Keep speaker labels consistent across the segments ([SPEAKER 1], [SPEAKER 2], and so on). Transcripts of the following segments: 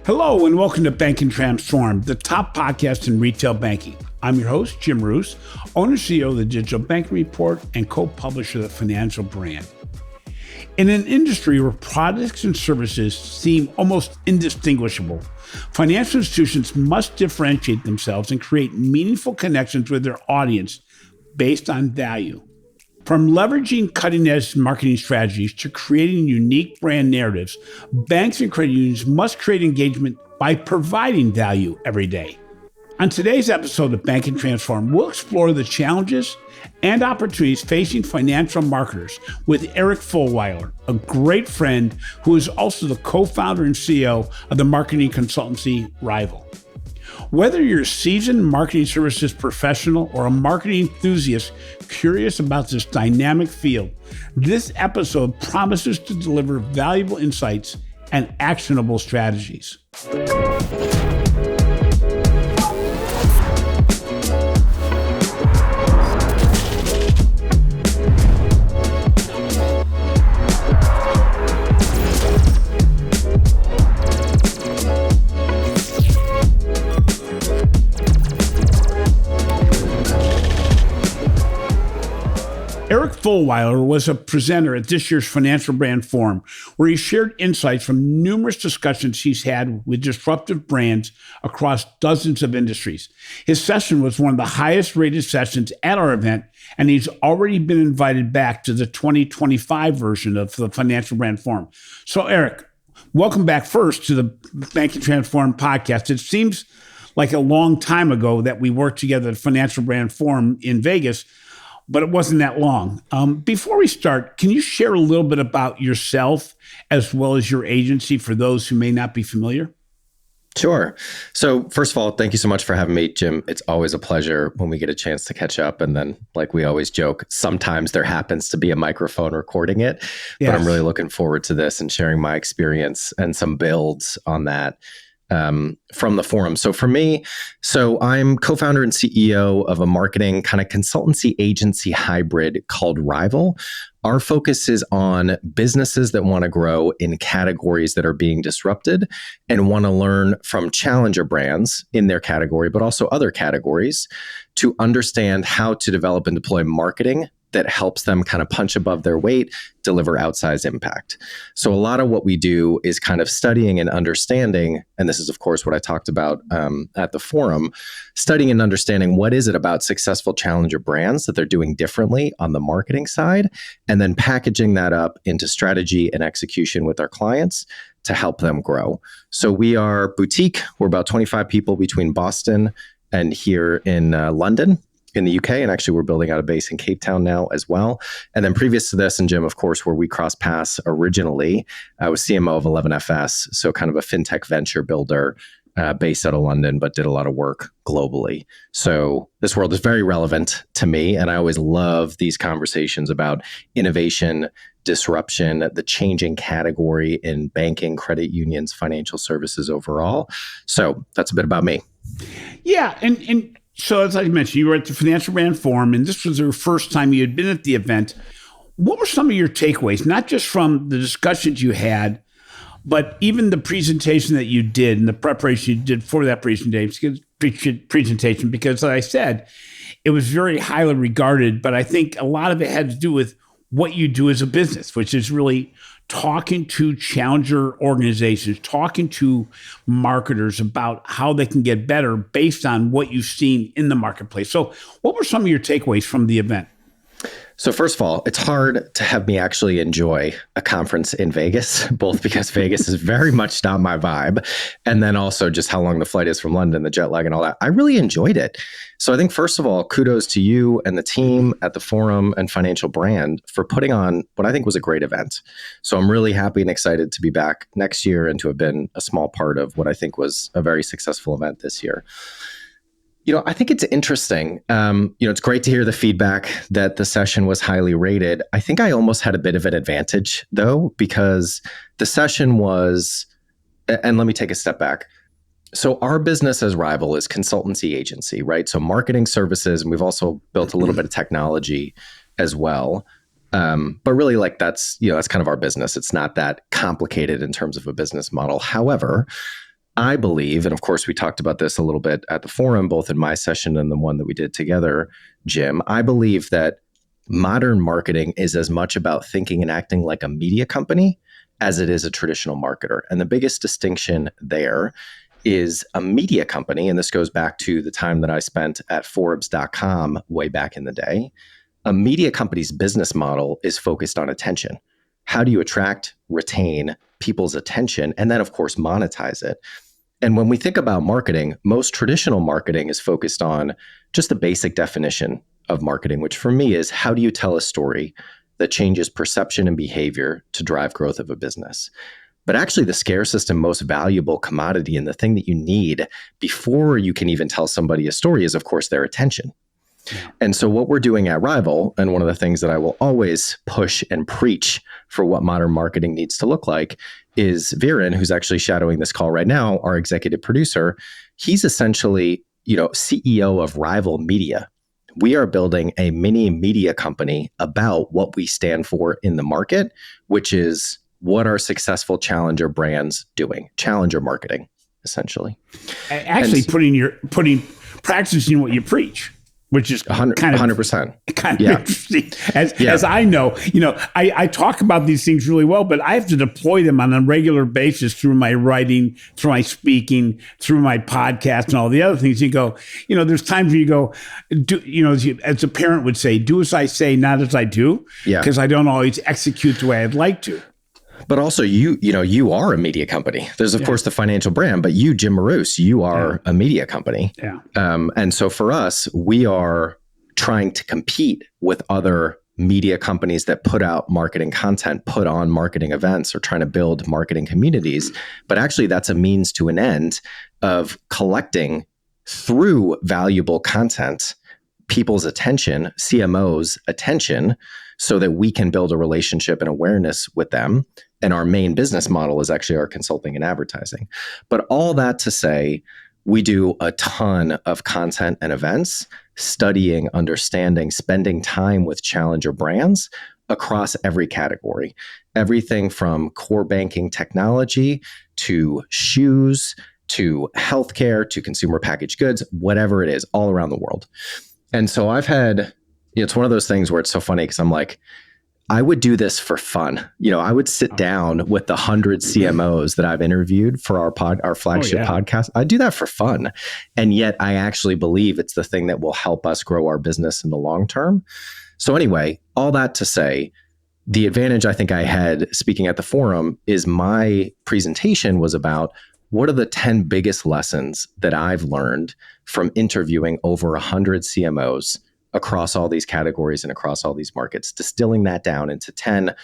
[SPEAKER 1] Hello and welcome to Bank and Transform, the top podcast in retail banking. I'm your host, Jim Marous, owner and CEO of the Digital Banking Report and co-publisher of the Financial Brand. In an industry where products and services seem almost indistinguishable, financial institutions must differentiate themselves and create meaningful connections with their audience based on value. From leveraging cutting-edge marketing strategies to creating unique brand narratives, banks and credit unions must create engagement by providing value every day. On today's episode of Bank and Transform, we'll explore the challenges and opportunities facing financial marketers with Eric Fulwiler, a great friend who is also the co-founder and CEO of the marketing consultancy Rival. Whether you're a seasoned marketing services professional or a marketing enthusiast curious about this dynamic field, this episode promises to deliver valuable insights and actionable strategies. Eric Fulwiler was a presenter at this year's Financial Brand Forum, where he shared insights from numerous discussions he's had with disruptive brands across dozens of industries. His session was one of the highest rated sessions at our event, and he's already been invited back to the 2025 version of the Financial Brand Forum. So Eric, welcome back first to the Bank and Transform podcast. It seems like a long time ago that we worked together at the Financial Brand Forum in Vegas, but it wasn't that long. Before we start, can you share a little bit about yourself as well as your agency for those who may not be familiar?
[SPEAKER 2] Sure. So first of all, thank you so much for having me, Jim. It's always a pleasure when we get a chance to catch up. And then, like we always joke, sometimes there happens to be a microphone recording it. Yes. But I'm really looking forward to this and sharing my experience and some builds on that from the forum. So for me, I'm co-founder and CEO of a marketing kind of consultancy agency hybrid called Rival. Our focus is on businesses that want to grow in categories that are being disrupted and want to learn from challenger brands in their category, but also other categories, to understand how to develop and deploy marketing that helps them kind of punch above their weight, deliver outsized impact. So a lot of what we do is kind of studying and understanding, and this is of course what I talked about at the forum, studying and understanding what is it about successful challenger brands that they're doing differently on the marketing side, and then packaging that up into strategy and execution with our clients to help them grow. So we are boutique. We're about 25 people between Boston and here in London, in the UK, and actually we're building out a base in Cape Town now as well. And then previous to this, and Jim, of course, where we crossed paths originally, I was CMO of 11FS, so kind of a fintech venture builder based out of London, but did a lot of work globally. So this world is very relevant to me, and I always love these conversations about innovation, disruption, the changing category in banking, credit unions, financial services overall. So that's a bit about me.
[SPEAKER 1] Yeah, and so as I mentioned, you were at the Financial Brand Forum, and this was your first time you had been at the event. What were some of your takeaways, not just from the discussions you had, but even the presentation that you did and the preparation you did for that presentation? Because, as I said, it was very highly regarded, but I think a lot of it had to do with what you do as a business, which is really talking to challenger organizations, talking to marketers about how they can get better based on what you've seen in the marketplace. So what were some of your takeaways from the event?
[SPEAKER 2] So first of all, it's hard to have me actually enjoy a conference in Vegas, both because Vegas is very much not my vibe, and then also just how long the flight is from London, the jet lag and all that. I really enjoyed it. So I think, first of all, kudos to you and the team at the Forum and Financial Brand for putting on what I think was a great event. So I'm really happy and excited to be back next year and to have been a small part of what I think was a very successful event this year. I think it's interesting. It's great to hear the feedback that the session was highly rated. I think I almost had a bit of an advantage, though, because the session was, and let me take a step back. So our business as Rival is consultancy agency, right? So marketing services, and we've also built a little bit of technology as well. But really, that's kind of our business. It's not that complicated in terms of a business model. However, I believe, and of course we talked about this a little bit at the forum, both in my session and the one that we did together, Jim, I believe that modern marketing is as much about thinking and acting like a media company as it is a traditional marketer. And the biggest distinction there is a media company, and this goes back to the time that I spent at Forbes.com way back in the day. A media company's business model is focused on attention. How do you attract, retain people's attention, and then, of course, monetize it? And when we think about marketing, most traditional marketing is focused on just the basic definition of marketing, which for me is how do you tell a story that changes perception and behavior to drive growth of a business? But actually, the scarcest and most valuable commodity and the thing that you need before you can even tell somebody a story is, of course, their attention. And so what we're doing at Rival, and one of the things that I will always push and preach for what modern marketing needs to look like, is Viren, who's actually shadowing this call right now, our executive producer. He's essentially, CEO of Rival Media. We are building a mini media company about what we stand for in the market, which is what are successful challenger brands doing? Challenger marketing, essentially.
[SPEAKER 1] Actually, practicing what you preach, which is
[SPEAKER 2] 100%.
[SPEAKER 1] Kind of interesting. As I know, I talk about these things really well, but I have to deploy them on a regular basis through my writing, through my speaking, through my podcast, and all the other things. You go, there's times where you go, as a parent would say, do as I say, not as I do, because I don't always execute the way I'd like to.
[SPEAKER 2] But also, you are a media company. There's, of course, the financial brand, but you, Jim Marous, you are a media company.
[SPEAKER 1] Yeah.
[SPEAKER 2] And so for us, we are trying to compete with other media companies that put out marketing content, put on marketing events, or trying to build marketing communities. But actually, that's a means to an end of collecting through valuable content people's attention, CMOs' attention, so that we can build a relationship and awareness with them. And our main business model is actually our consulting and advertising. But all that to say, we do a ton of content and events, studying, understanding, spending time with challenger brands across every category. Everything from core banking technology to shoes, to healthcare, to consumer packaged goods, whatever it is, all around the world. And so I've had, it's one of those things where it's so funny because I'm like, I would do this for fun. I would sit down with the 100 CMOs that I've interviewed for our flagship podcast. I do that for fun. And yet I actually believe it's the thing that will help us grow our business in the long term. So anyway, all that to say, the advantage I think I had speaking at the forum is my presentation was about what are the 10 biggest lessons that I've learned from interviewing over 100 CMOs across all these categories and across all these markets, distilling that down into 10,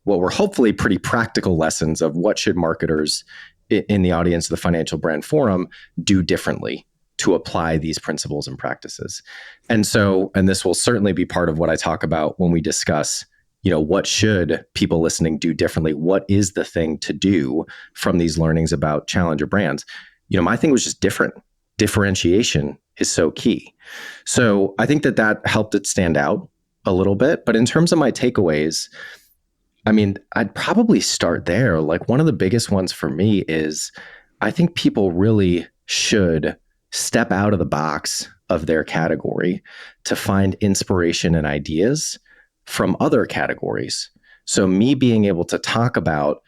[SPEAKER 2] what were hopefully pretty practical lessons of what should marketers in the audience of the Financial Brand Forum do differently to apply these principles and practices. And this will certainly be part of what I talk about when we discuss, what should people listening do differently? What is the thing to do from these learnings about challenger brands? My thing was just different. Differentiation is so key. So I think that helped it stand out a little bit. But in terms of my takeaways, I'd probably start there. Like one of the biggest ones for me is I think people really should step out of the box of their category to find inspiration and ideas from other categories. So me being able to talk about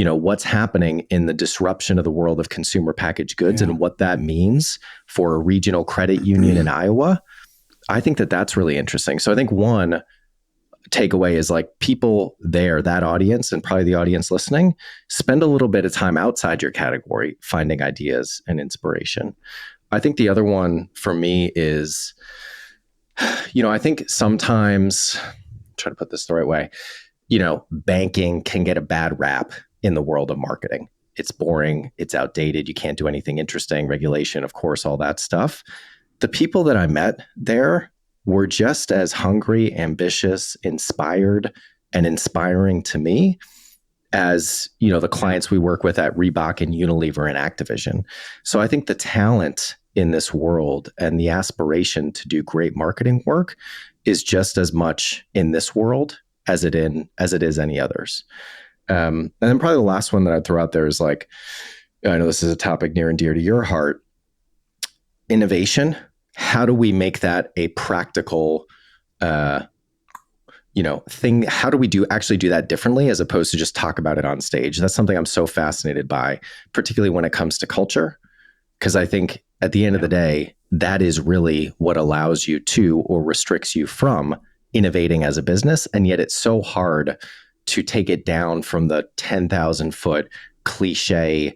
[SPEAKER 2] what's happening in the disruption of the world of consumer packaged goods and what that means for a regional credit union in Iowa, I think that's really interesting. So I think one takeaway is like people there, that audience, and probably the audience listening, spend a little bit of time outside your category, finding ideas and inspiration. I think the other one for me is, I think sometimes, try to put this the right way, banking can get a bad rap in the world of marketing. It's boring, it's outdated, you can't do anything interesting, regulation, of course, all that stuff. The people that I met there were just as hungry, ambitious, inspired, and inspiring to me as, the clients we work with at Reebok and Unilever and Activision. So I think the talent in this world and the aspiration to do great marketing work is just as much in this world as it is any others. And then probably the last one that I'd throw out there is like, I know this is a topic near and dear to your heart. Innovation. How do we make that a practical, thing? How do we actually do that differently as opposed to just talk about it on stage? That's something I'm so fascinated by, particularly when it comes to culture, because I think at the end of the day, that is really what allows you to or restricts you from innovating as a business. And yet it's so hard to take it down from the 10,000 foot cliche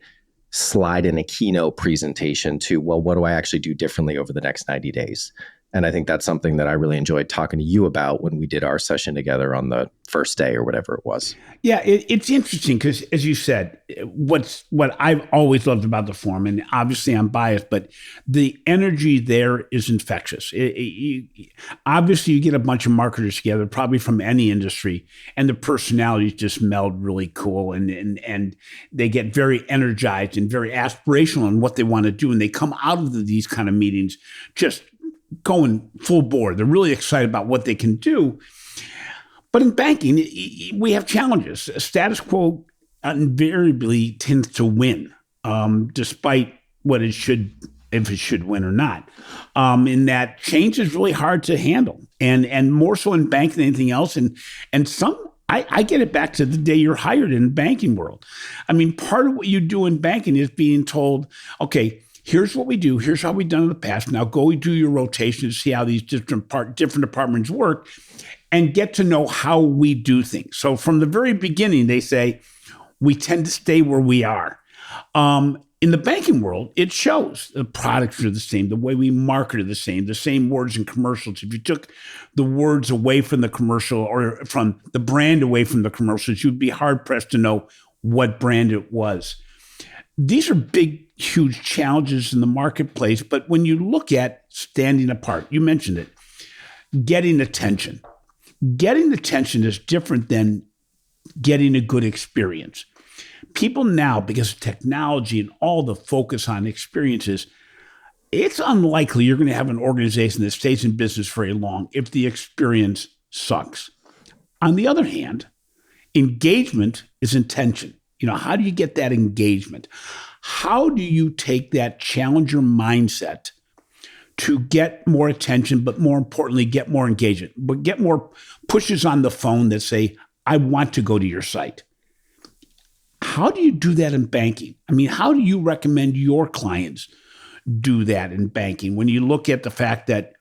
[SPEAKER 2] slide in a keynote presentation to, well, what do I actually do differently over the next 90 days? And I think that's something that I really enjoyed talking to you about when we did our session together on the first day or whatever it was.
[SPEAKER 1] Yeah, it's interesting because, as you said, what I've always loved about the forum, and obviously I'm biased, but the energy there is infectious. Obviously, you get a bunch of marketers together, probably from any industry, and the personalities just meld really cool, and they get very energized and very aspirational in what they want to do, and they come out of these kind of meetings just going full bore. They're really excited about what they can do. But in banking, we have challenges. Status quo invariably tends to win, despite what it should, if it should win or not. In that change is really hard to handle, and more so in banking than anything else. And some, I get it back to the day you're hired in the banking world. I mean, part of what you do in banking is being told, okay, here's what we do. Here's how we've done in the past. Now go do your rotation to see how these different departments work and get to know how we do things. So from the very beginning, they say, we tend to stay where we are. In the banking world, it shows. The products are the same. The way we market are the same words in commercials. If you took the words away from the commercial or from the brand away from the commercials, you'd be hard-pressed to know what brand it was. These are big, huge challenges in the marketplace. But when you look at standing apart, you mentioned it, getting attention. Getting attention is different than getting a good experience. People now, because of technology and all the focus on experiences, it's unlikely you're going to have an organization that stays in business very long if the experience sucks. On the other hand, engagement is intention. How do you get that engagement? How do you take that challenger mindset to get more attention, but more importantly, get more engagement, but get more pushes on the phone that say, I want to go to your site? How do you do that in banking? I mean, how do you recommend your clients do that in banking when you look at the fact that,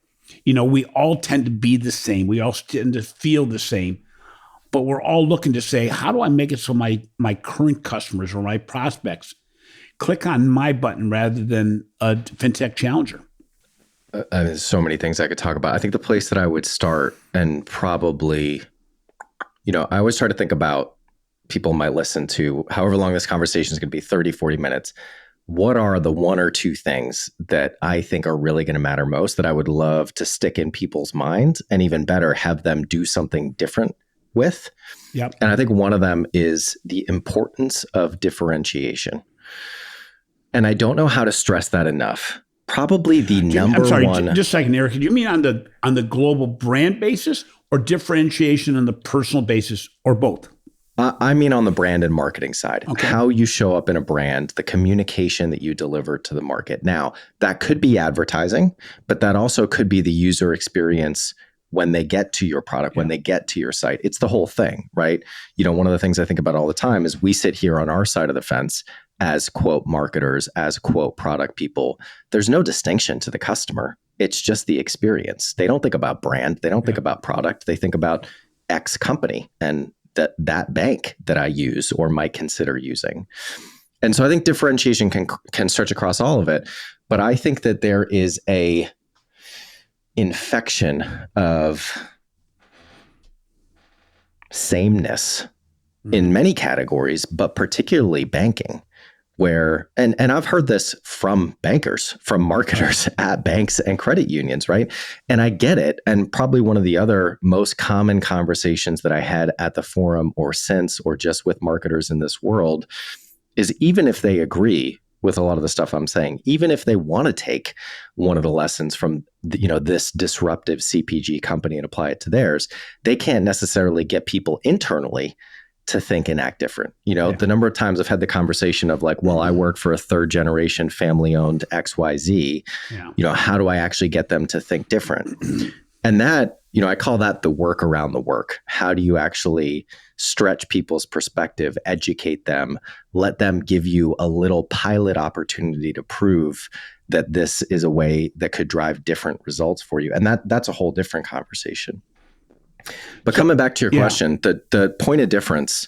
[SPEAKER 1] we all tend to be the same. We all tend to feel the same. But we're all looking to say, how do I make it so my current customers or my prospects click on my button rather than a fintech challenger?
[SPEAKER 2] There's so many things I could talk about. I think the place that I would start, and probably, I always try to think about people might listen to, however long this conversation is going to be, 30, 40 minutes. What are the one or two things that I think are really going to matter most that I would love to stick in people's minds, and even better, have them do something different with?
[SPEAKER 1] Yep.
[SPEAKER 2] And I think one of them is the importance of differentiation. And I don't know how to stress that enough. Probably the number one.
[SPEAKER 1] Just a second, Eric. Do you mean on the global brand basis or differentiation on the personal basis, or both?
[SPEAKER 2] I mean on the brand and marketing side.
[SPEAKER 1] Okay.
[SPEAKER 2] How you show up in a brand, the communication that you deliver to the market. Now, that could be advertising, but that also could be the user experience when they get to your product, when they get to your site. It's the whole thing, right? One of the things I think about all the time is we sit here on our side of the fence as, quote, marketers, as, quote, product people. There's no distinction to the customer. It's just the experience. They don't think about brand. They don't think about product. They think about X company and that bank that I use or might consider using. And so I think differentiation can stretch across all of it. But I think that there is a infection of sameness in many categories, but particularly banking, where, and I've heard this from bankers, from marketers at banks and credit unions, right? And I get it. And probably one of the other most common conversations that I had at the forum or since, or just with marketers in this world, is even if they agree with a lot of the stuff I'm saying, even if they want to take one of the lessons from this disruptive CPG company and apply it to theirs, they can't necessarily get people internally to think and act different. The number of times I've had the conversation of like, well, I work for a third generation family owned XYZ, how do I actually get them to think different? And that, I call that the work around the work. How do you actually stretch people's perspective, educate them, let them give you a little pilot opportunity to prove that this is a way that could drive different results for you? And that's a whole different conversation. But coming back to your question, the point of difference,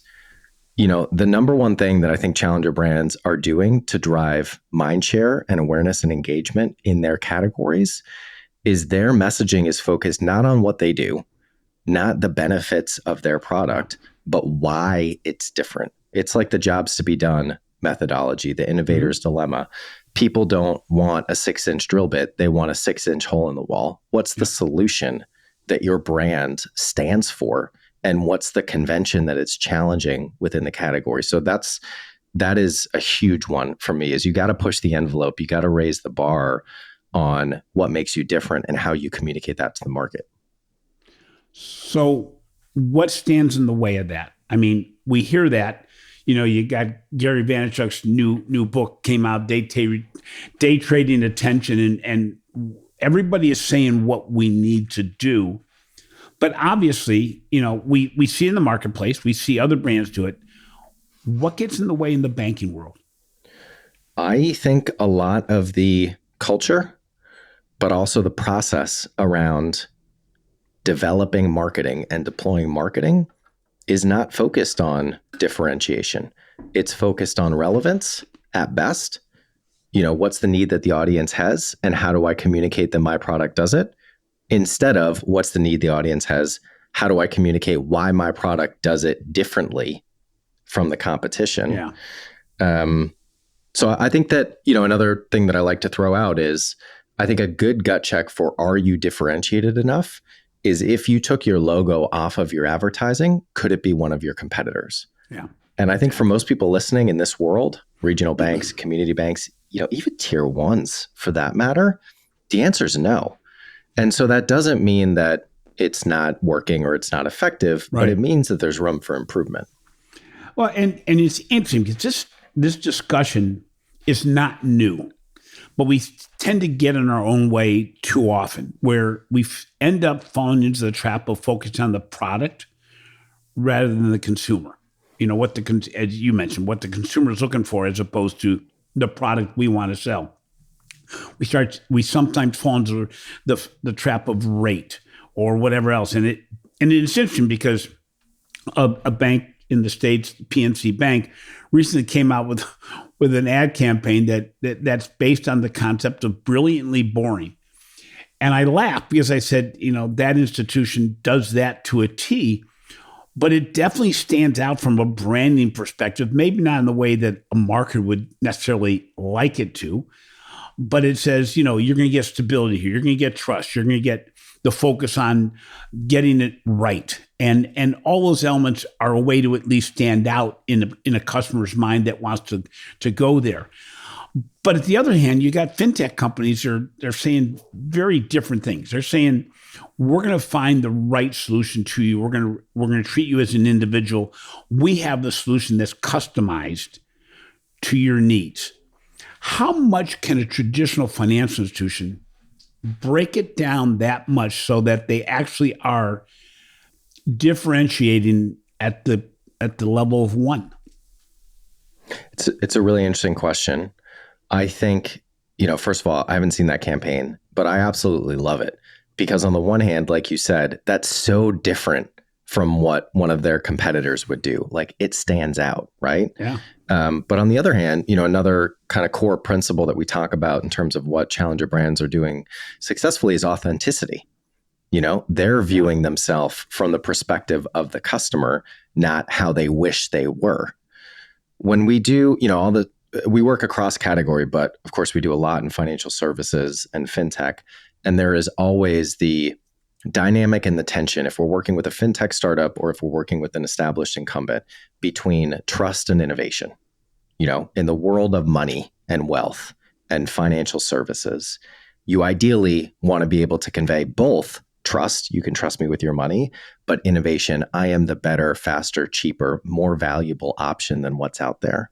[SPEAKER 2] the number one thing that I think challenger brands are doing to drive mind share and awareness and engagement in their categories is their messaging is focused not on what they do, not the benefits of their product, but why it's different. It's like the jobs to be done methodology, the innovator's dilemma. People don't want a 6-inch drill bit. They want a 6-inch hole in the wall. What's the solution that your brand stands for, and what's the convention that it's challenging within the category? So that is a huge one for me, is you got to push the envelope. You got to raise the bar on what makes you different and how you communicate that to the market.
[SPEAKER 1] So what stands in the way of that? I mean, we hear that, you got Gary Vaynerchuk's new book came out, Day Trading Attention, and everybody is saying what we need to do. But obviously, we see in the marketplace, we see other brands do it. What gets in the way in the banking world?
[SPEAKER 2] I think a lot of the culture, but also the process around developing marketing and deploying marketing is not focused on differentiation. It's focused on relevance at best. What's the need that the audience has, and how do I communicate that my product does it? Instead of what's the need the audience has, how do I communicate why my product does it differently from the competition? So I think that, another thing that I like to throw out is, I think a good gut check for are you differentiated enough is if you took your logo off of your advertising, could it be one of your competitors?
[SPEAKER 1] Yeah.
[SPEAKER 2] And I think for most people listening in this world, regional banks, community banks, even tier ones for that matter, the answer is no. And so that doesn't mean that it's not working or it's not effective, but it means that there's room for improvement.
[SPEAKER 1] Well, and it's interesting because this discussion is not new, but we tend to get in our own way too often, where we end up falling into the trap of focusing on the product rather than the consumer. As you mentioned, what the consumer is looking for as opposed to the product we want to sell. We sometimes fall into the trap of rate or whatever else. And it's interesting because a bank in the States, PNC Bank, recently came out with an ad campaign that's based on the concept of brilliantly boring. And I laughed because I said, that institution does that to a T, but it definitely stands out from a branding perspective, maybe not in the way that a marketer would necessarily like it to, but it says, you're going to get stability here. You're going to get trust. You're going to get the focus on getting it right. And all those elements are a way to at least stand out in a customer's mind that wants to go there. But at the other hand, you got fintech companies they're saying very different things. They're saying, we're going to find the right solution to you. We're going to treat you as an individual. We have the solution that's customized to your needs. How much can a traditional financial institution break it down that much so that they actually are differentiating at the level of one?
[SPEAKER 2] It's a really interesting question. I think, first of all, I haven't seen that campaign, but I absolutely love it because on the one hand, like you said, that's so different from what one of their competitors would do. Like it stands out, right?
[SPEAKER 1] Yeah.
[SPEAKER 2] But on the other hand, another kind of core principle that we talk about in terms of what challenger brands are doing successfully is authenticity. They're viewing themselves from the perspective of the customer, not how they wish they were. When we do, we work across category, but of course we do a lot in financial services and fintech. And there is always the dynamic and the tension, if we're working with a fintech startup or if we're working with an established incumbent, between trust and innovation. In the world of money and wealth and financial services, you ideally want to be able to convey both trust. You can trust me with your money. But innovation, I am the better, faster, cheaper, more valuable option than what's out there.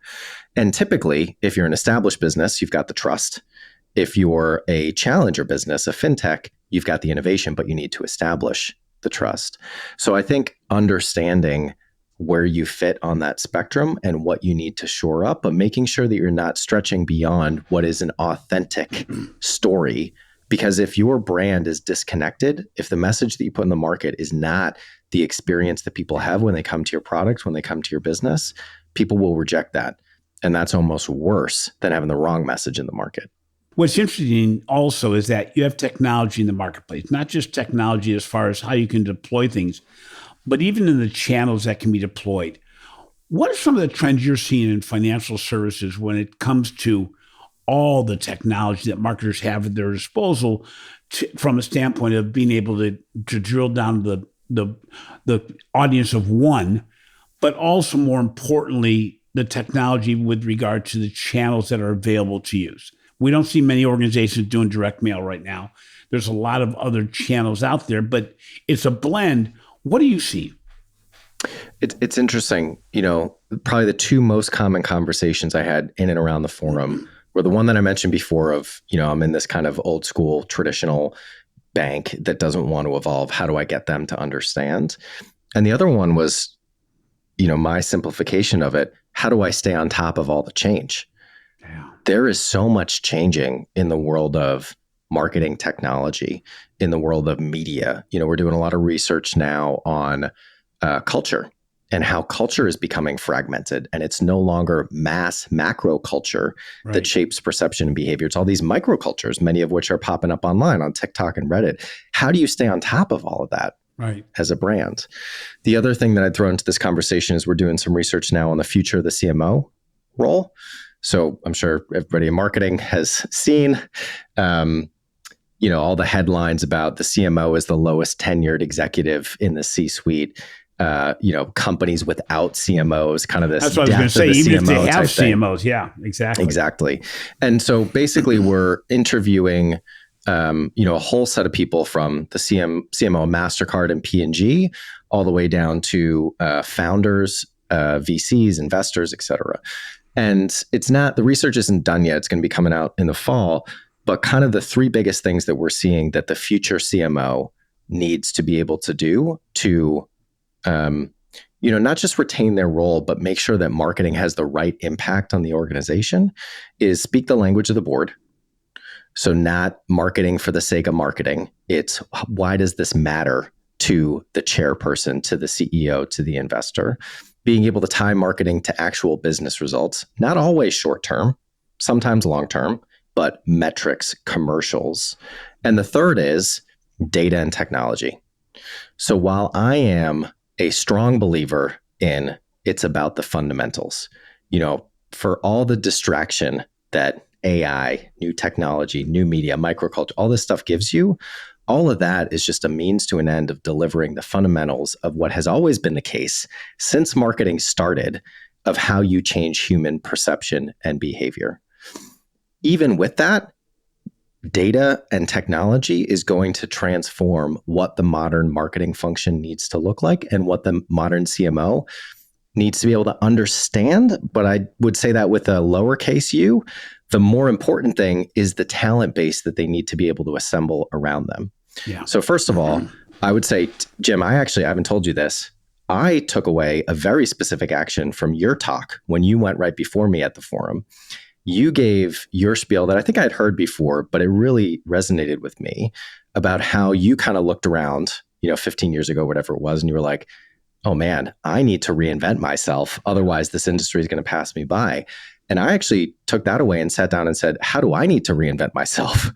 [SPEAKER 2] And typically, if you're an established business, you've got the trust. If you're a challenger business, a fintech, you've got the innovation, but you need to establish the trust. So I think understanding where you fit on that spectrum and what you need to shore up, but making sure that you're not stretching beyond what is an authentic story. Because if your brand is disconnected, if the message that you put in the market is not the experience that people have when they come to your product, when they come to your business, people will reject that. And that's almost worse than having the wrong message in the market.
[SPEAKER 1] What's interesting also is that you have technology in the marketplace, not just technology as far as how you can deploy things, but even in the channels that can be deployed. What are some of the trends you're seeing in financial services when it comes to all the technology that marketers have at their disposal from a standpoint of being able to drill down to the audience of one, but also more importantly, the technology with regard to the channels that are available to use? We don't see many organizations doing direct mail right now. There's a lot of other channels out there, but it's a blend. What do you see?
[SPEAKER 2] It's interesting. Probably the two most common conversations I had in and around the forum were the one that I mentioned before of, I'm in this kind of old school traditional bank that doesn't want to evolve. How do I get them to understand? And the other one was, my simplification of it. How do I stay on top of all the change? Yeah. There is so much changing in the world of marketing technology, in the world of media. We're doing a lot of research now on culture and how culture is becoming fragmented, and it's no longer mass macro culture that shapes perception and behavior. It's all these micro cultures, many of which are popping up online on TikTok and Reddit. How do you stay on top of all of that as a brand? The other thing that I'd throw into this conversation is we're doing some research now on the future of the CMO role. So I'm sure everybody in marketing has seen, all the headlines about the CMO is the lowest tenured executive in the C-suite. Companies without CMOs, kind of this.
[SPEAKER 1] That's what I was going to say. Even if they have CMOs, yeah,
[SPEAKER 2] exactly. And so basically, we're interviewing, a whole set of people from the CMO, MasterCard, and P&G, all the way down to founders, VCs, investors, et cetera. And the research isn't done yet. It's going to be coming out in the fall. But kind of the three biggest things that we're seeing that the future CMO needs to be able to do to not just retain their role, but make sure that marketing has the right impact on the organization is speak the language of the board. So not marketing for the sake of marketing. It's why does this matter to the chairperson, to the CEO, to the investor? Being able to tie marketing to actual business results, not always short term, sometimes long term, but metrics, commercials. And the third is data and technology. So while I am a strong believer in it's about the fundamentals, for all the distraction that AI, new technology, new media, microculture, all this stuff gives you, all of that is just a means to an end of delivering the fundamentals of what has always been the case since marketing started, of how you change human perception and behavior. Even with that, data and technology is going to transform what the modern marketing function needs to look like and what the modern CMO needs to be able to understand. But I would say that with a lowercase u, the more important thing is the talent base that they need to be able to assemble around them. Yeah. So first of all, I would say, Jim, I haven't told you this. I took away a very specific action from your talk when you went right before me at the forum. You gave your spiel that I think I'd heard before, but it really resonated with me about how you kind of looked around, 15 years ago, whatever it was, and you were like, oh man, I need to reinvent myself. Otherwise, this industry is going to pass me by. And I actually took that away and sat down and said, how do I need to reinvent myself?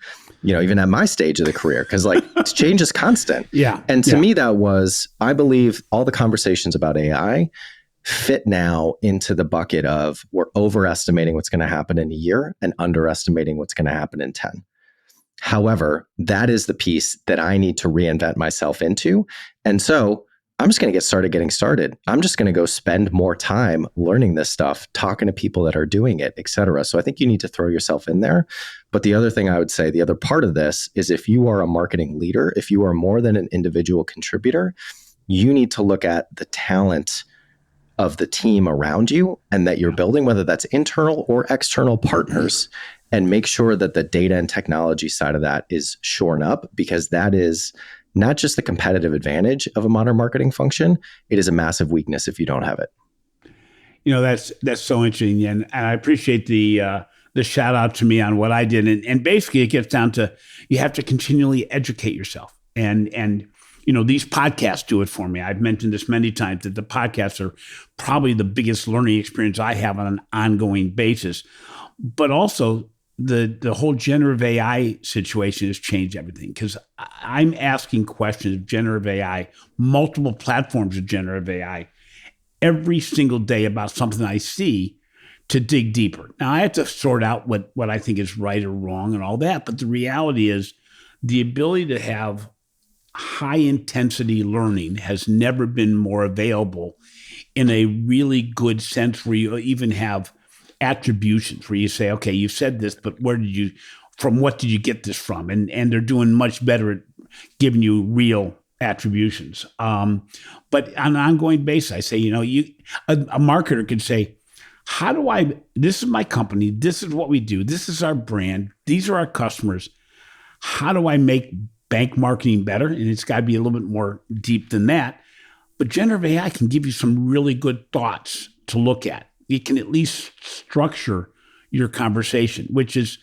[SPEAKER 2] Even at my stage of the career, because change is constant.
[SPEAKER 1] Yeah.
[SPEAKER 2] And to me, that was, I believe all the conversations about AI fit now into the bucket of we're overestimating what's going to happen in a year and underestimating what's going to happen in 10. However, that is the piece that I need to reinvent myself into. And so I'm just going to getting started. I'm just going to go spend more time learning this stuff, talking to people that are doing it, et cetera. So I think you need to throw yourself in there. But the other thing I would say, the other part of this is if you are a marketing leader, if you are more than an individual contributor, you need to look at the talent of the team around you and that you're building, whether that's internal or external partners, and make sure that the data and technology side of that is shorn up, because that is not just the competitive advantage of a modern marketing function, it is a massive weakness if you don't have it.
[SPEAKER 1] That's so interesting. And I appreciate the shout out to me on what I did. And basically it gets down to, you have to continually educate yourself. And these podcasts do it for me. I've mentioned this many times that the podcasts are probably the biggest learning experience I have on an ongoing basis. But also the whole generative AI situation has changed everything, because I'm asking questions of generative AI, multiple platforms of generative AI, every single day about something I see to dig deeper. Now, I have to sort out what I think is right or wrong and all that. But the reality is the ability to have high intensity learning has never been more available in a really good sense, where you even have attributions, where you say, okay, you said this, but what did you get this from? And they're doing much better at giving you real attributions. But on an ongoing basis, I say, a marketer could say, this is my company, this is what we do, this is our brand, these are our customers. How do I make bank marketing better? And it's got to be a little bit more deep than that. But generative AI can give you some really good thoughts to look at. It can at least structure your conversation, which is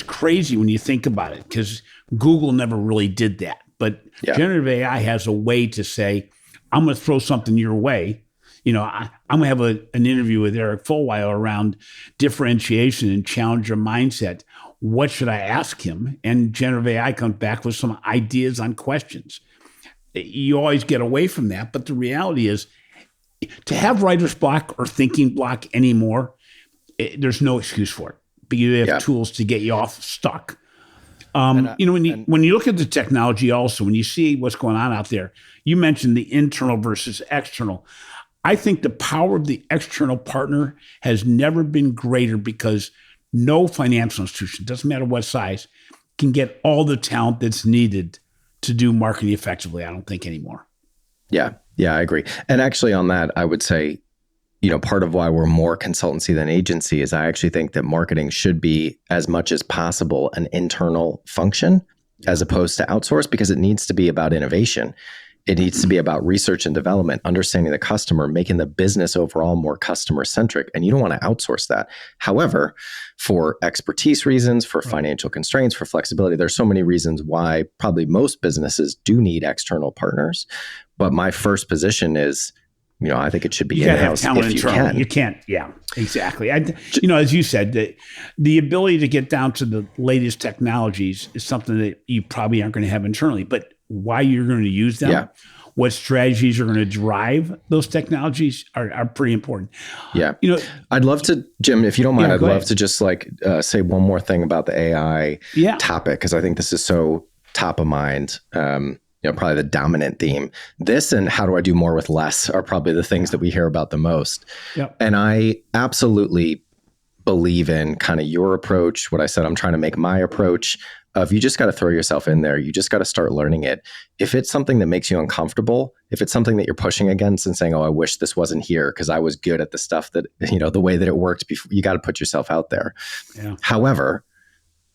[SPEAKER 1] crazy when you think about it, because Google never really did that. But generative AI has a way to say, I'm going to throw something your way. I'm going to have an interview with Eric Fulwiler around differentiation and challenger mindset. What should I ask him? And generative AI comes back with some ideas on questions. You always get away from that. But the reality is, to have writer's block or thinking block anymore, there's no excuse for it, because you have tools to get you off stuck. When you look at the technology also, when you see what's going on out there, you mentioned the internal versus external. I think the power of the external partner has never been greater, because no financial institution, doesn't matter what size, can get all the talent that's needed to do marketing effectively, I don't think, anymore.
[SPEAKER 2] Yeah, I agree. And actually on that, I would say, part of why we're more consultancy than agency is I actually think that marketing should be, as much as possible, an internal function as opposed to outsourced, because it needs to be about innovation. It needs to be about research and development, understanding the customer, making the business overall more customer centric. And you don't want to outsource that. However, for expertise reasons, for financial constraints, for flexibility, there's so many reasons why probably most businesses do need external partners. But my first position is, I think it should be in-house if you can.
[SPEAKER 1] You can't. Yeah, exactly. As you said, the ability to get down to the latest technologies is something that you probably aren't going to have internally. But why you're going to use them, what strategies are going to drive those technologies are pretty important.
[SPEAKER 2] Yeah. I'd love to, Jim, if you don't mind, I'd love to just say one more thing about the AI topic, because I think this is so top of mind. Probably the dominant theme. This and how do I do more with less are probably the things that we hear about the most.
[SPEAKER 1] Yep.
[SPEAKER 2] And I absolutely believe in kind of your approach, what I said, I'm trying to make my approach of, you just got to throw yourself in there. You just got to start learning it. If it's something that makes you uncomfortable, if it's something that you're pushing against and saying, oh, I wish this wasn't here because I was good at the stuff that, the way that it worked before, you got to put yourself out there.
[SPEAKER 1] Yeah.
[SPEAKER 2] However,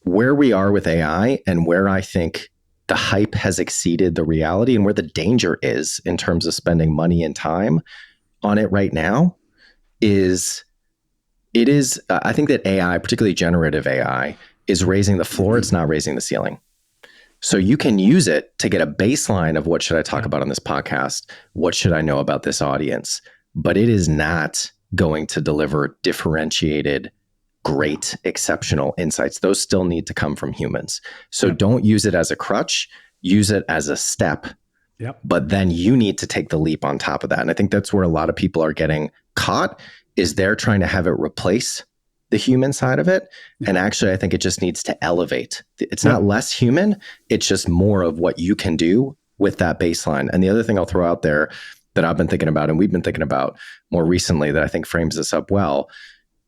[SPEAKER 2] where we are with AI and where I think the hype has exceeded the reality and where the danger is in terms of spending money and time on it right now I think that AI, particularly generative AI, is raising the floor. It's not raising the ceiling. So you can use it to get a baseline of what should I talk about on this podcast? What should I know about this audience? But it is not going to deliver differentiated, great, exceptional insights. Those still need to come from humans. So don't use it as a crutch, use it as a step.
[SPEAKER 1] Yep.
[SPEAKER 2] But then you need to take the leap on top of that. And I think that's where a lot of people are getting caught, is they're trying to have it replace the human side of it. And actually, I think it just needs to elevate. It's not less human. It's just more of what you can do with that baseline. And the other thing I'll throw out there that I've been thinking about and we've been thinking about more recently that I think frames this up well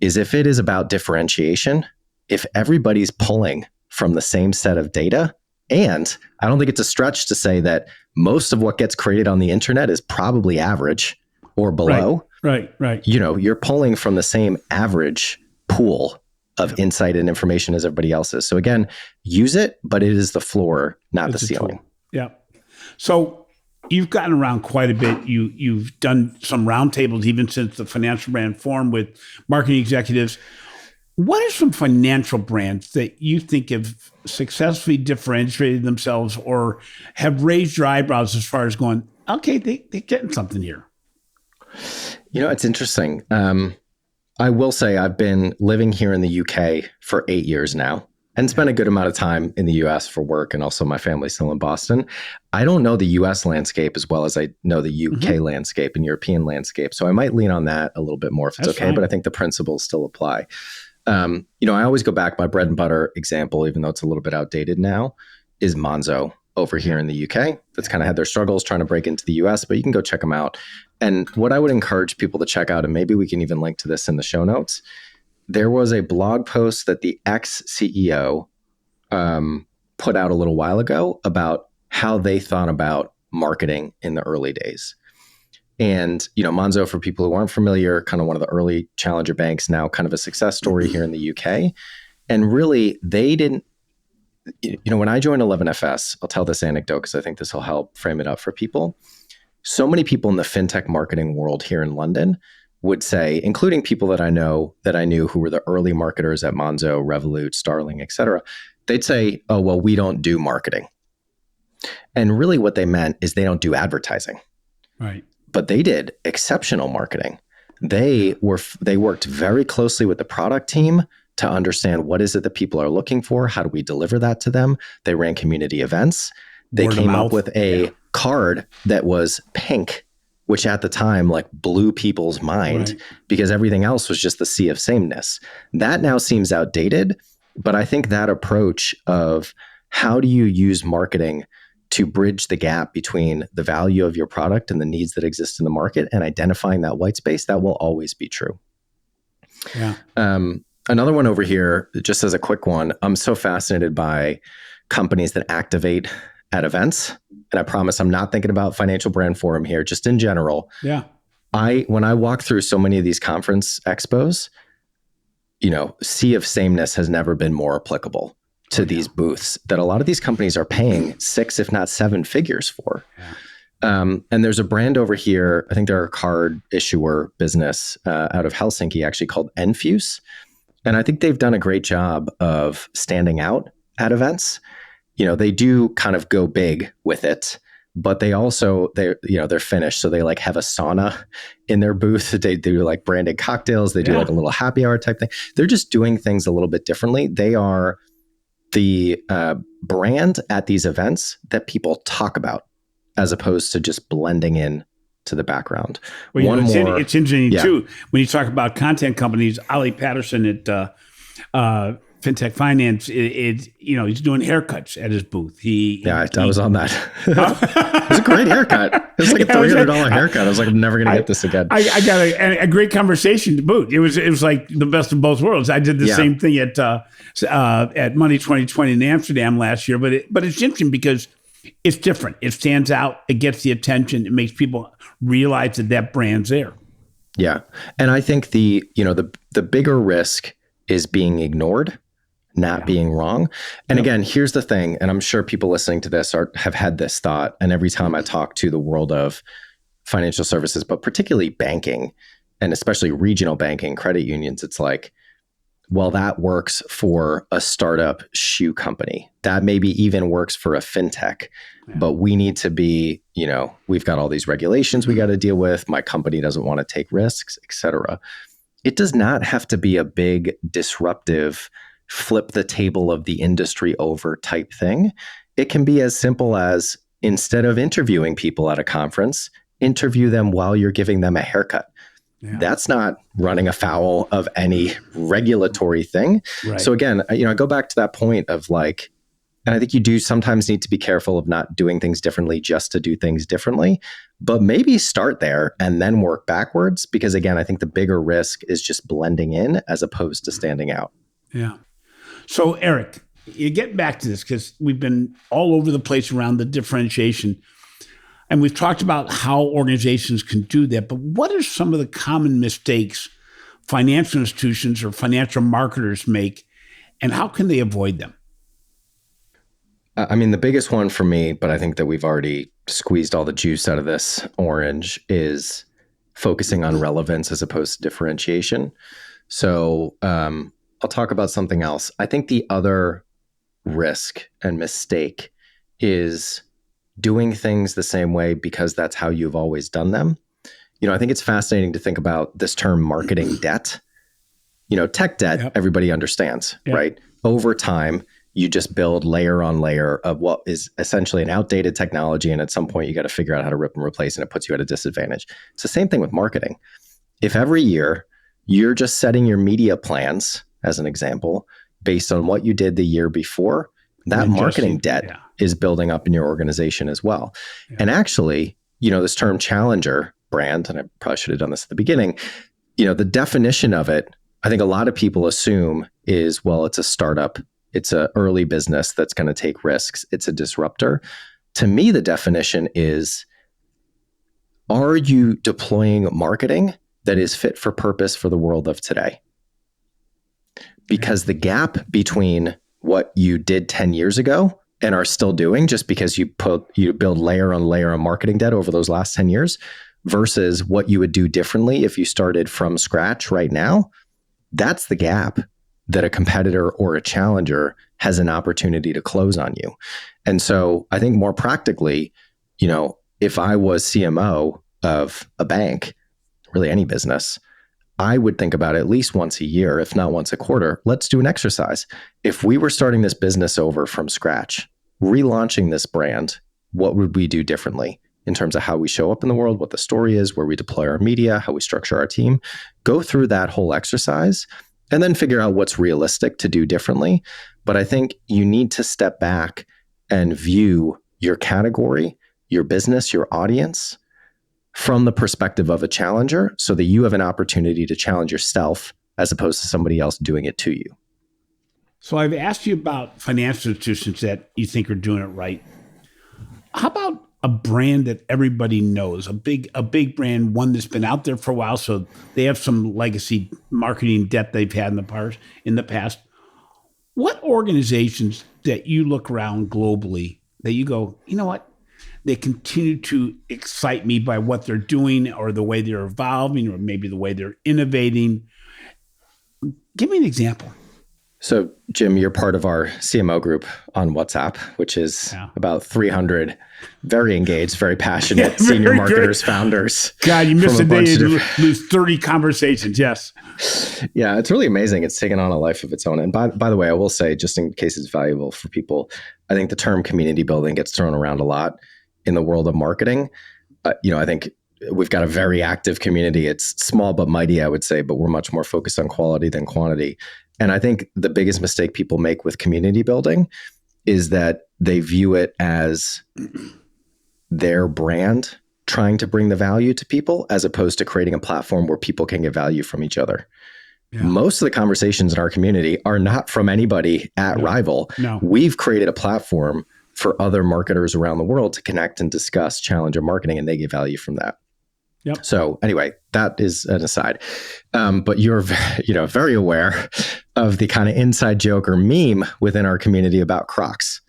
[SPEAKER 2] is if it is about differentiation, if everybody's pulling from the same set of data, and I don't think it's a stretch to say that most of what gets created on the internet is probably average or below.
[SPEAKER 1] Right.
[SPEAKER 2] You're pulling from the same average pool of insight and information as everybody else is. So again, use it, but it is the floor, not the ceiling.
[SPEAKER 1] Yeah. So you've gotten around quite a bit. You've done some roundtables even since the Financial Brand Forum with marketing executives. What are some financial brands that you think have successfully differentiated themselves or have raised your eyebrows as far as going, okay, they're getting something here?
[SPEAKER 2] It's interesting. I will say I've been living here in the UK for 8 years now and spent a good amount of time in the US for work, and also my family's still in Boston. I don't know the US landscape as well as I know the UK landscape and European landscape. So I might lean on that a little bit more if it's okay, but I think the principles still apply. I always go back, my bread and butter example, even though it's a little bit outdated now, is Monzo over here in the UK. That's kind of had their struggles trying to break into the US, but you can go check them out. And what I would encourage people to check out, and maybe we can even link to this in the show notes, there was a blog post that the ex-CEO put out a little while ago about how they thought about marketing in the early days. And, Monzo, for people who aren't familiar, kind of one of the early challenger banks, now kind of a success story here in the UK. And really, they didn't, when I joined 11FS, I'll tell this anecdote because I think this will help frame it up for people. So many people in the fintech marketing world here in London would say, including people that I knew who were the early marketers at Monzo, Revolut, Starling, et cetera, they'd say, oh, well, we don't do marketing. And really what they meant is they don't do advertising.
[SPEAKER 1] Right.
[SPEAKER 2] But they did exceptional marketing. They worked very closely with the product team to understand what is it that people are looking for, how do we deliver that to them. They ran community events. They came up with a card that was pink, which at the time blew people's mind because everything else was just the sea of sameness. That now seems outdated, but I think that approach of how do you use marketing to bridge the gap between the value of your product and the needs that exist in the market and identifying that white space, that will always be true.
[SPEAKER 1] Yeah.
[SPEAKER 2] Another one over here, just as a quick one, I'm so fascinated by companies that activate at events. And I promise I'm not thinking about Financial Brand Forum here, just in general.
[SPEAKER 1] Yeah.
[SPEAKER 2] When I walk through so many of these conference expos, sea of sameness has never been more applicable to these booths that a lot of these companies are paying 6, if not 7 figures for. Yeah. And there's a brand over here, I think they're a card issuer business out of Helsinki, actually called Enfuse. And I think they've done a great job of standing out at events. They do kind of go big with it, but they're Finnish. So they have a sauna in their booth. They do branded cocktails. They do a little happy hour type thing. They're just doing things a little bit differently. They are the brand at these events that people talk about as opposed to just blending in to the background.
[SPEAKER 1] Well, it's interesting too, when you talk about content companies, Ali Patterson at FinTech Finance, he's doing haircuts at his booth.
[SPEAKER 2] I was on that. It was a great haircut. It was like a $300 haircut. I was like, I'm never going to get this again.
[SPEAKER 1] I got a great conversation to boot. It was like the best of both worlds. I did the same thing at Money 2020 in Amsterdam last year, but it's interesting because it's different. It stands out. It gets the attention. It makes people realize that brand's there.
[SPEAKER 2] Yeah, and I think the bigger risk is being ignored, not being wrong. And again, here's the thing, and I'm sure people listening to this have had this thought, and every time I talk to the world of financial services, but particularly banking, and especially regional banking, credit unions, it's like, well, that works for a startup shoe company. That maybe even works for a fintech. But we need to be, we've got all these regulations we got to deal with. My company doesn't want to take risks, et cetera. It does not have to be a big disruptive, flip the table of the industry over type thing. It can be as simple as, instead of interviewing people at a conference, interview them while you're giving them a haircut. Yeah. That's not running afoul of any regulatory thing. Right. So again, I go back to that point of And I think you do sometimes need to be careful of not doing things differently just to do things differently, but maybe start there and then work backwards. Because again, I think the bigger risk is just blending in as opposed to standing out.
[SPEAKER 1] Yeah. So Eric, you get back to this because we've been all over the place around the differentiation. And we've talked about how organizations can do that. But what are some of the common mistakes financial institutions or financial marketers make, and how can they avoid them?
[SPEAKER 2] I mean, the biggest one for me, but I think that we've already squeezed all the juice out of this orange, is focusing on relevance as opposed to differentiation. So I'll talk about something else. I think the other risk and mistake is doing things the same way because that's how you've always done them. I think it's fascinating to think about this term marketing debt. Tech debt, everybody understands, right? Over time, you just build layer on layer of what is essentially an outdated technology. And at some point, you got to figure out how to rip and replace, and it puts you at a disadvantage. It's the same thing with marketing. If every year you're just setting your media plans, as an example, based on what you did the year before, that marketing debt is building up in your organization as well. Yeah. And actually, this term challenger brand, and I probably should have done this at the beginning, the definition of it, I think a lot of people assume is, well, it's a startup. It's an early business that's going to take risks. It's a disruptor. To me, the definition is, are you deploying marketing that is fit for purpose for the world of today? Because the gap between what you did 10 years ago and are still doing, just because you build layer on layer of marketing debt over those last 10 years versus what you would do differently if you started from scratch right now, that's the gap that a competitor or a challenger has an opportunity to close on you. And so I think more practically, if I was CMO of a bank, really any business, I would think about at least once a year, if not once a quarter, let's do an exercise. If we were starting this business over from scratch, relaunching this brand, what would we do differently in terms of how we show up in the world, what the story is, where we deploy our media, how we structure our team? Go through that whole exercise and then figure out what's realistic to do differently. But I think you need to step back and view your category, your business, your audience from the perspective of a challenger so that you have an opportunity to challenge yourself as opposed to somebody else doing it to you.
[SPEAKER 1] So I've asked you about financial institutions that you think are doing it right. How about a brand that everybody knows, a big brand, one that's been out there for a while, so they have some legacy marketing debt they've had in the past. What organizations that you look around globally that you go, you know what? They continue to excite me by what they're doing or the way they're evolving or maybe the way they're innovating. Give me an example.
[SPEAKER 2] So, Jim, you're part of our CMO group on WhatsApp, which is about 300 very engaged, very passionate senior marketers, founders.
[SPEAKER 1] God, you missed a day, you lose 30 conversations. Yes.
[SPEAKER 2] Yeah, it's really amazing. It's taken on a life of its own. And by the way, I will say, just in case it's valuable for people, I think the term community building gets thrown around a lot in the world of marketing. I think we've got a very active community. It's small but mighty, I would say, but we're much more focused on quality than quantity. And I think the biggest mistake people make with community building is that they view it as their brand trying to bring the value to people as opposed to creating a platform where people can get value from each other. Yeah. Most of the conversations in our community are not from anybody at Rival.
[SPEAKER 1] No.
[SPEAKER 2] We've created a platform for other marketers around the world to connect and discuss challenger marketing, and they get value from that.
[SPEAKER 1] Yep.
[SPEAKER 2] So anyway, that is an aside. But you're very aware of the kind of inside joke or meme within our community about Crocs.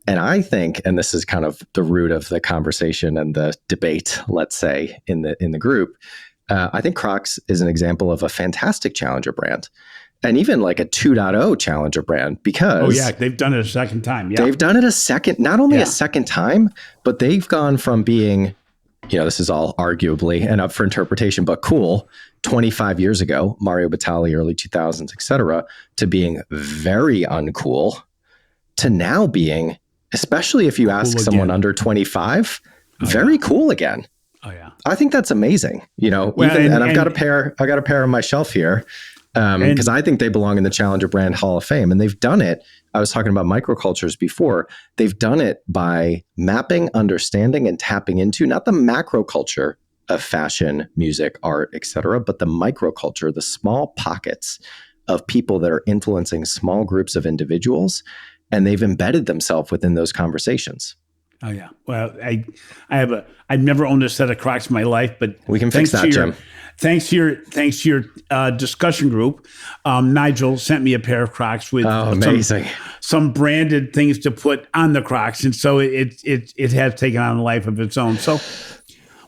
[SPEAKER 2] And I think, and this is kind of the root of the conversation and the debate, let's say, in the group, I think Crocs is an example of a fantastic challenger brand. And even like a 2.0 challenger brand, because
[SPEAKER 1] they've done it a second time. Yeah.
[SPEAKER 2] They've done it not only a second time, but they've gone from being, this is all arguably and up for interpretation, but cool, 25 years ago, Mario Batali, early 2000s, et cetera, to being very uncool, to now being, especially if you cool ask someone under 25, very cool again.
[SPEAKER 1] Oh yeah.
[SPEAKER 2] I think that's amazing. I've got a pair on my shelf here. Because I think they belong in the Challenger Brand Hall of Fame. And they've done it. I was talking about microcultures before. They've done it by mapping, understanding, and tapping into not the macro culture of fashion, music, art, etc., but the microculture, the small pockets of people that are influencing small groups of individuals. And they've embedded themselves within those conversations.
[SPEAKER 1] Oh yeah. Well, I've never owned a set of Crocs in my life, but
[SPEAKER 2] we can fix that, Jim.
[SPEAKER 1] Thanks to your discussion group, Nigel sent me a pair of Crocs with some branded things to put on the Crocs, and so it has taken on a life of its own. So,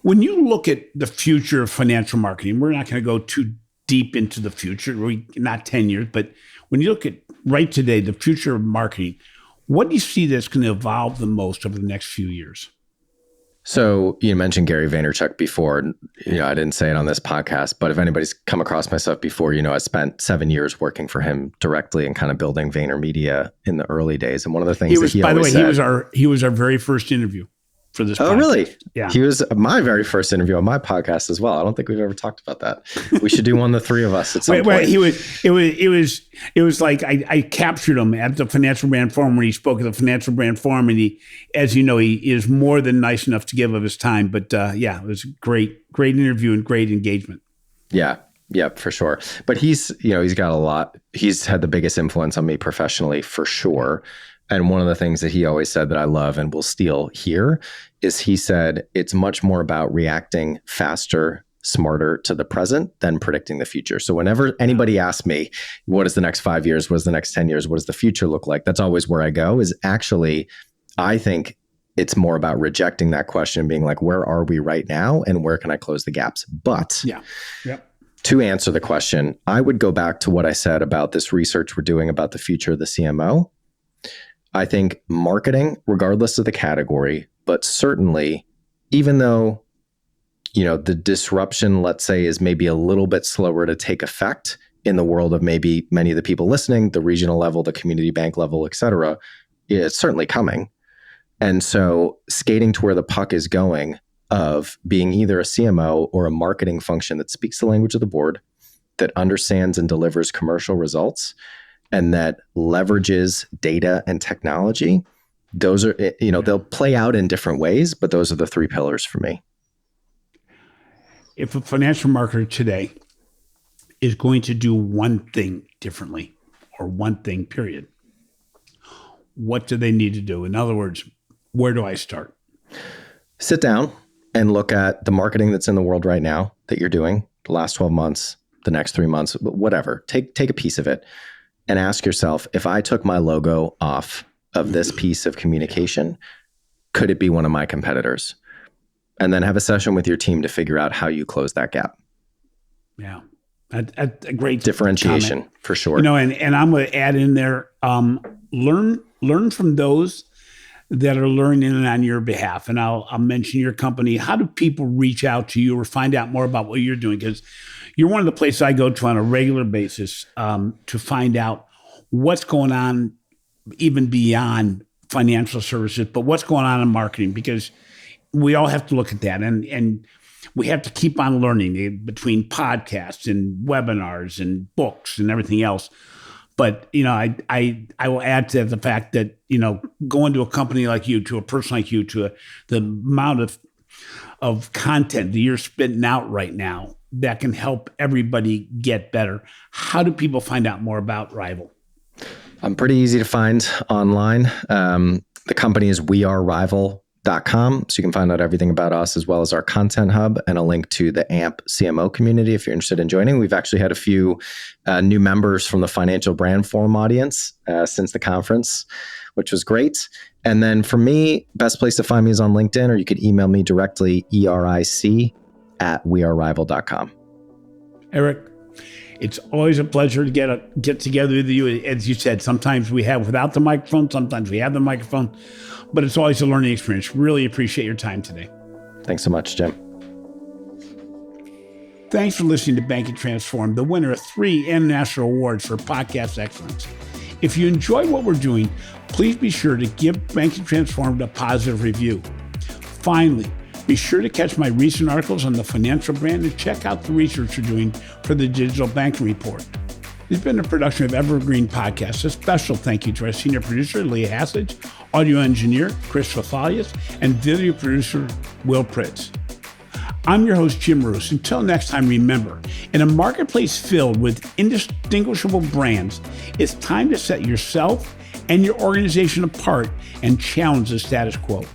[SPEAKER 1] when you look at the future of financial marketing, we're not going to go too deep into the future. Not 10 years, but when you look at right today, the future of marketing. What do you see that's going to evolve the most over the next few years?
[SPEAKER 2] So you mentioned Gary Vaynerchuk before. I didn't say it on this podcast, but if anybody's come across my stuff before, I spent 7 years working for him directly and kind of building VaynerMedia in the early days. And one of the things
[SPEAKER 1] he was our very first interview for this podcast.
[SPEAKER 2] Oh, really?
[SPEAKER 1] Yeah.
[SPEAKER 2] He was my very first interview on my podcast as well. I don't think we've ever talked about that. We should do one, the three of us at some point.
[SPEAKER 1] It was like I captured him at the Financial Brand Forum when he spoke at the Financial Brand Forum, and he is more than nice enough to give of his time. But it was a great interview and great engagement.
[SPEAKER 2] Yeah. Yeah, for sure. But he's got a lot. He's had the biggest influence on me professionally for sure. And one of the things that he always said that I love and will steal here is he said, it's much more about reacting faster, smarter to the present than predicting the future. So whenever anybody asks me, what is the next 5 years? What is the next 10 years? What does the future look like? That's always where I go is actually, I think it's more about rejecting that question and being like, where are we right now? And where can I close the gaps? But to answer the question, I would go back to what I said about this research we're doing about the future of the CMO. I think marketing, regardless of the category, but certainly, even though, the disruption, let's say, is maybe a little bit slower to take effect in the world of maybe many of the people listening, the regional level, the community bank level, et cetera, it's certainly coming. And so skating to where the puck is going of being either a CMO or a marketing function that speaks the language of the board, that understands and delivers commercial results, and that leverages data and technology, those are, they'll play out in different ways, but those are the three pillars for me.
[SPEAKER 1] If a financial marketer today is going to do one thing differently or one thing, period, what do they need to do? In other words, where do I start?
[SPEAKER 2] Sit down and look at the marketing that's in the world right now that you're doing, the last 12 months, the next 3 months, whatever. Take a piece of it. And ask yourself, if I took my logo off of this piece of communication, could it be one of my competitors? And then have a session with your team to figure out how you close that gap.
[SPEAKER 1] Yeah, a great
[SPEAKER 2] differentiation
[SPEAKER 1] comment.
[SPEAKER 2] For sure.
[SPEAKER 1] And I'm going to add in there, learn from those that are learning on your behalf. And I'll mention your company. How do people reach out to you or find out more about what you're doing? Because you're one of the places I go to on a regular basis to find out what's going on, even beyond financial services, but what's going on in marketing, because we all have to look at that. And we have to keep on learning between podcasts and webinars and books and everything else. But, I will add to the fact that, going to a company like you, to a person like you, to the amount of content that you're spitting out right now, that can help everybody get better. How do people find out more about Rival?
[SPEAKER 2] I'm pretty easy to find online. The company is wearerival.com. So you can find out everything about us as well as our content hub and a link to the AMP CMO community if you're interested in joining. We've actually had a few new members from the Financial Brand Forum audience since the conference, which was great. And then for me, best place to find me is on LinkedIn, or you could email me directly, eric@wearerival.com.
[SPEAKER 1] Eric, it's always a pleasure to get together with you. As you said, sometimes we have without the microphone, sometimes we have the microphone, but it's always a learning experience. Really appreciate your time today.
[SPEAKER 2] Thanks so much, Jim.
[SPEAKER 1] Thanks for listening to Banking Transformed, the winner of 3 international awards for podcast excellence. If you enjoy what we're doing, please be sure to give Banking Transformed a positive review. Finally, be sure to catch my recent articles on the financial brand and check out the research we're doing for the Digital Banking Report. This has been a production of Evergreen Podcasts. A special thank you to our senior producer, Leah Hassage, audio engineer, Chris Fathalias, and video producer, Will Pritz. I'm your host, Jim Marous. Until next time, remember, in a marketplace filled with indistinguishable brands, it's time to set yourself and your organization apart and challenge the status quo.